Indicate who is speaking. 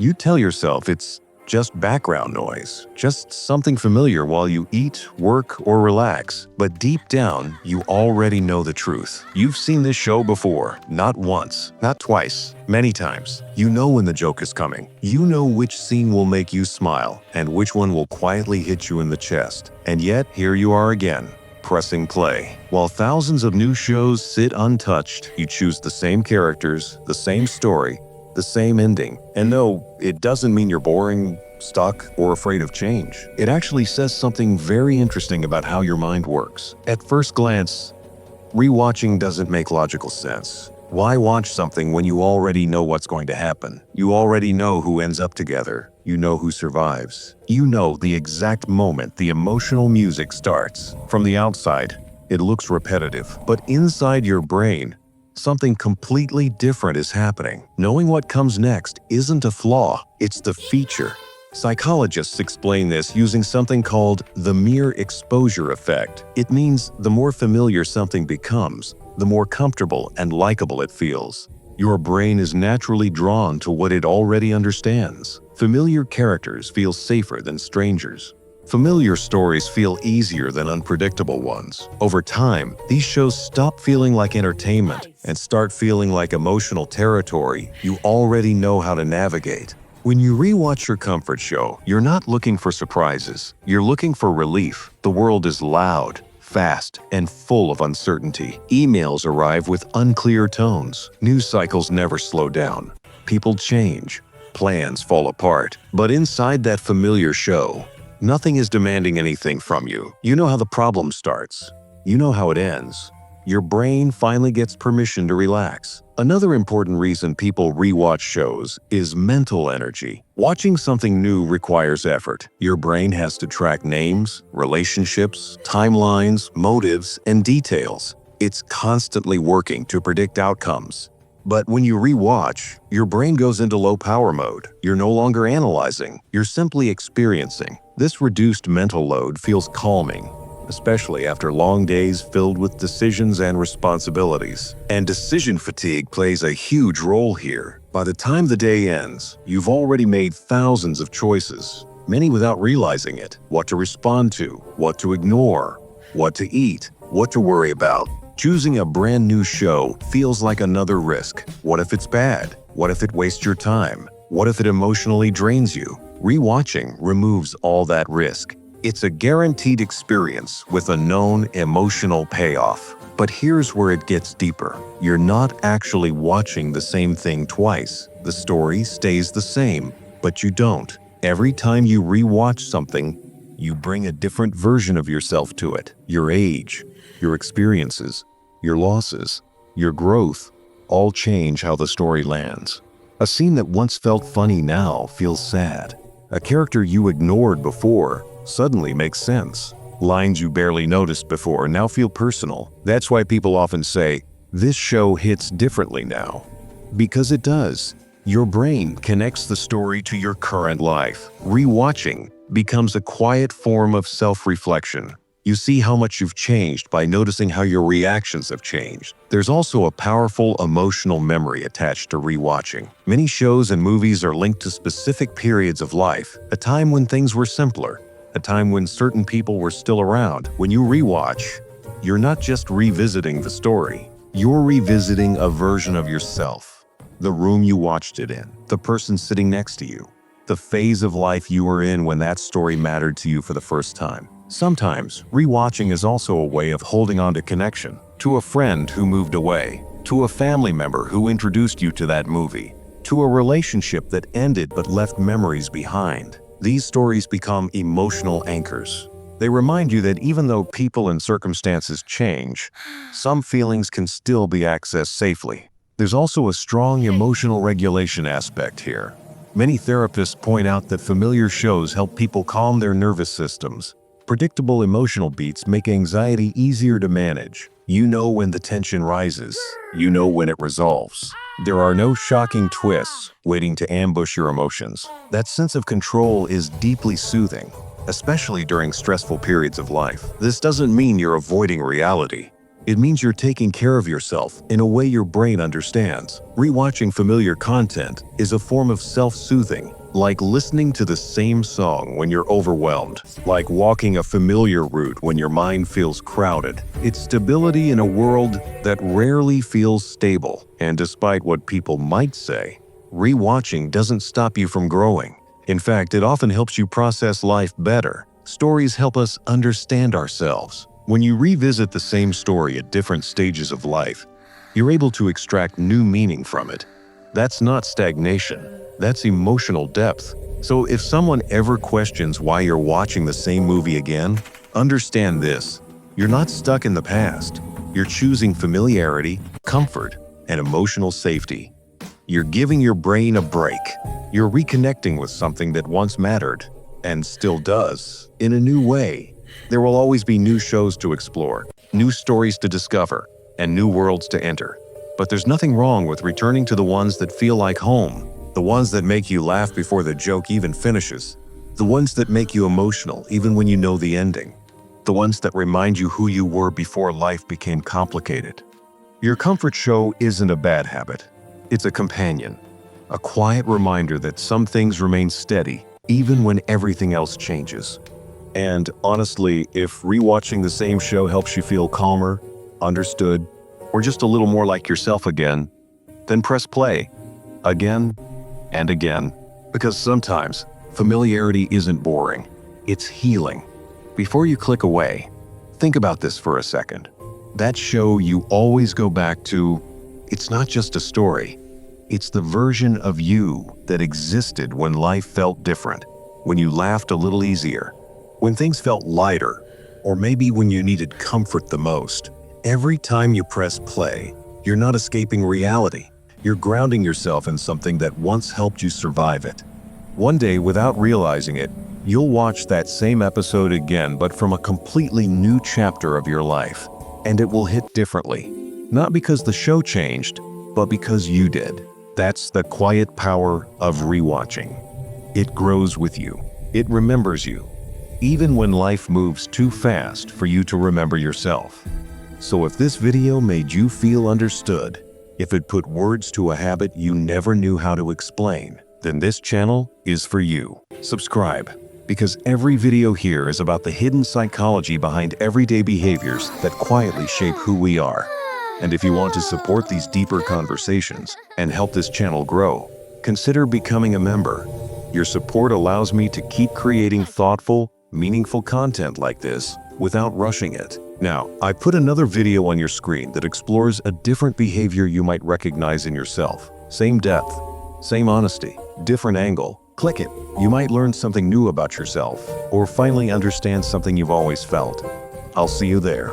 Speaker 1: You tell yourself it's just background noise, just something familiar while you eat, work, or relax. But deep down, you already know the truth. You've seen this show before, not once, not twice, many times. You know when the joke is coming. You know which scene will make you smile and which one will quietly hit you in the chest. And yet, here you are again, pressing play. While thousands of new shows sit untouched, you choose the same characters, the same story, the same ending. And no, it doesn't mean you're boring, stuck, or afraid of change. It actually says something very interesting about how your mind works. At first glance, rewatching doesn't make logical sense. Why watch something when you already know what's going to happen? You already know who ends up together. You know who survives. You know the exact moment the emotional music starts. From the outside, it looks repetitive, but inside your brain, something completely different is happening. Knowing what comes next isn't a flaw, it's the feature. Psychologists explain this using something called the mere exposure effect. It means the more familiar something becomes, the more comfortable and likable it feels. Your brain is naturally drawn to what it already understands. Familiar characters feel safer than strangers. Familiar stories feel easier than unpredictable ones. Over time, these shows stop feeling like entertainment and start feeling like emotional territory you already know how to navigate. When you rewatch your comfort show, you're not looking for surprises. You're looking for relief. The world is loud, fast, and full of uncertainty. Emails arrive with unclear tones. News cycles never slow down. People change. Plans fall apart. But inside that familiar show, nothing is demanding anything from you. You know how the problem starts. You know how it ends. Your brain finally gets permission to relax. Another important reason people rewatch shows is mental energy. Watching something new requires effort. Your brain has to track names, relationships, timelines, motives, and details. It's constantly working to predict outcomes. But when you rewatch, your brain goes into low power mode. You're no longer analyzing, you're simply experiencing. This reduced mental load feels calming, especially after long days filled with decisions and responsibilities. And decision fatigue plays a huge role here. By the time the day ends, you've already made thousands of choices, many without realizing it. What to respond to, what to ignore, what to eat, what to worry about. Choosing a brand new show feels like another risk. What if it's bad? What if it wastes your time? What if it emotionally drains you? Rewatching removes all that risk. It's a guaranteed experience with a known emotional payoff. But here's where it gets deeper. You're not actually watching the same thing twice. The story stays the same, but you don't. Every time you rewatch something, you bring a different version of yourself to it. Your age, your experiences, your losses, your growth, all change how the story lands. A scene that once felt funny now feels sad. A character you ignored before suddenly makes sense. Lines you barely noticed before now feel personal. That's why people often say, this show hits differently now. Because it does. Your brain connects the story to your current life. Rewatching becomes a quiet form of self-reflection. You see how much you've changed by noticing how your reactions have changed. There's also a powerful emotional memory attached to rewatching. Many shows and movies are linked to specific periods of life, a time when things were simpler, a time when certain people were still around. When you rewatch, you're not just revisiting the story, you're revisiting a version of yourself. The room you watched it in, the person sitting next to you, the phase of life you were in when that story mattered to you for the first time. Sometimes, rewatching is also a way of holding on to connection, to a friend who moved away, to a family member who introduced you to that movie, to a relationship that ended but left memories behind. These stories become emotional anchors. They remind you that even though people and circumstances change, some feelings can still be accessed safely. There's also a strong emotional regulation aspect here. Many therapists point out that familiar shows help people calm their nervous systems. Predictable emotional beats make anxiety easier to manage. You know when the tension rises. You know when it resolves. There are no shocking twists waiting to ambush your emotions. That sense of control is deeply soothing, especially during stressful periods of life. This doesn't mean you're avoiding reality. It means you're taking care of yourself in a way your brain understands. Rewatching familiar content is a form of self-soothing, like listening to the same song when you're overwhelmed, like walking a familiar route when your mind feels crowded. It's stability in a world that rarely feels stable. And despite what people might say, rewatching doesn't stop you from growing. In fact, it often helps you process life better. Stories help us understand ourselves. When you revisit the same story at different stages of life, you're able to extract new meaning from it. That's not stagnation, that's emotional depth. So if someone ever questions why you're watching the same movie again, understand this: you're not stuck in the past. You're choosing familiarity, comfort, and emotional safety. You're giving your brain a break. You're reconnecting with something that once mattered, and still does, in a new way. There will always be new shows to explore, new stories to discover, and new worlds to enter. But there's nothing wrong with returning to the ones that feel like home, the ones that make you laugh before the joke even finishes, the ones that make you emotional even when you know the ending, the ones that remind you who you were before life became complicated. Your comfort show isn't a bad habit. It's a companion, a quiet reminder that some things remain steady even when everything else changes. And honestly, if rewatching the same show helps you feel calmer, understood, or just a little more like yourself again, then press play again and again. Because sometimes familiarity isn't boring, it's healing. Before you click away, think about this for a second. That show you always go back to, it's not just a story. It's the version of you that existed when life felt different, when you laughed a little easier, when things felt lighter, or maybe when you needed comfort the most. Every time you press play, you're not escaping reality. You're grounding yourself in something that once helped you survive it. One day, without realizing it, you'll watch that same episode again, but from a completely new chapter of your life. And it will hit differently. Not because the show changed, but because you did. That's the quiet power of rewatching. It grows with you. It remembers you, even when life moves too fast for you to remember yourself. So if this video made you feel understood, if it put words to a habit you never knew how to explain, then this channel is for you. Subscribe, because every video here is about the hidden psychology behind everyday behaviors that quietly shape who we are. And if you want to support these deeper conversations and help this channel grow, consider becoming a member. Your support allows me to keep creating thoughtful, meaningful content like this without rushing it. Now, I put another video on your screen that explores a different behavior you might recognize in yourself. Same depth, same honesty, different angle. Click it. You might learn something new about yourself, or finally understand something you've always felt. I'll see you there.